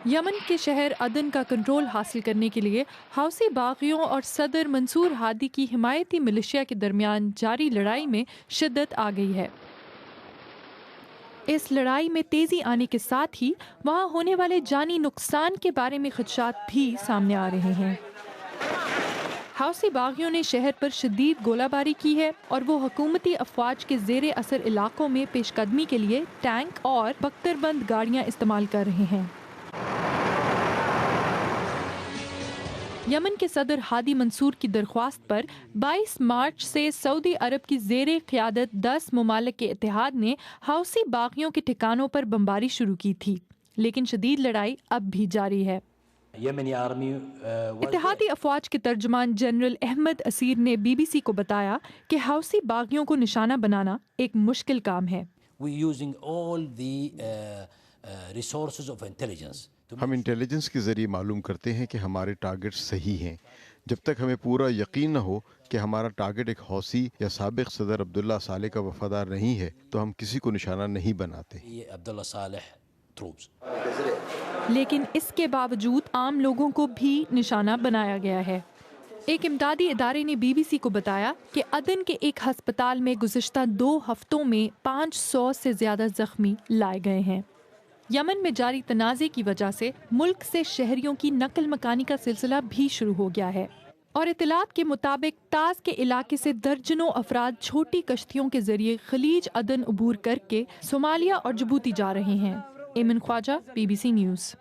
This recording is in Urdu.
یمن کے شہر عدن کا کنٹرول حاصل کرنے کے لیے حوثی باغیوں اور صدر منصور ہادی کی حمایتی ملیشیا کے درمیان جاری لڑائی میں شدت آ گئی ہے۔ اس لڑائی میں تیزی آنے کے ساتھ ہی وہاں ہونے والے جانی نقصان کے بارے میں خدشات بھی سامنے آ رہے ہیں۔ حوثی باغیوں نے شہر پر شدید گولہ باری کی ہے اور وہ حکومتی افواج کے زیر اثر علاقوں میں پیش قدمی کے لیے ٹینک اور بختر بند گاڑیاں استعمال کر رہے ہیں۔ یمن کے صدر ہادی منصور کی درخواست پر 22 مارچ سے سعودی عرب کی زیر قیادت 10 ممالک کے اتحاد نے حوثی باغیوں کے ٹھکانوں پر بمباری شروع کی تھی، لیکن شدید لڑائی اب بھی جاری ہے۔ اتحادی افواج کے ترجمان جنرل احمد اسیر نے بی بی سی کو بتایا کہ حوثی باغیوں کو نشانہ بنانا ایک مشکل کام ہے۔ ہم انٹیلیجنس کے ذریعے معلوم کرتے ہیں کہ ہمارے ٹارگٹ صحیح ہیں۔ جب تک ہمیں پورا یقین نہ ہو کہ ہمارا ٹارگٹ ایک حوثی یا سابق صدر عبداللہ صالح کا وفادار نہیں ہے تو ہم کسی کو نشانہ نہیں بناتے۔ لیکن اس کے باوجود عام لوگوں کو بھی نشانہ بنایا گیا ہے۔ ایک امدادی ادارے نے بی بی سی کو بتایا کہ عدن کے ایک ہسپتال میں گزشتہ 2 ہفتوں میں 500 سے زیادہ زخمی لائے گئے ہیں۔ یمن میں جاری تنازع کی وجہ سے ملک سے شہریوں کی نقل مکانی کا سلسلہ بھی شروع ہو گیا ہے، اور اطلاعات کے مطابق تاز کے علاقے سے درجنوں افراد چھوٹی کشتیوں کے ذریعے خلیج عدن عبور کر کے صومالیہ اور جبوتی جا رہے ہیں۔ ایمن خواجہ، بی بی سی نیوز۔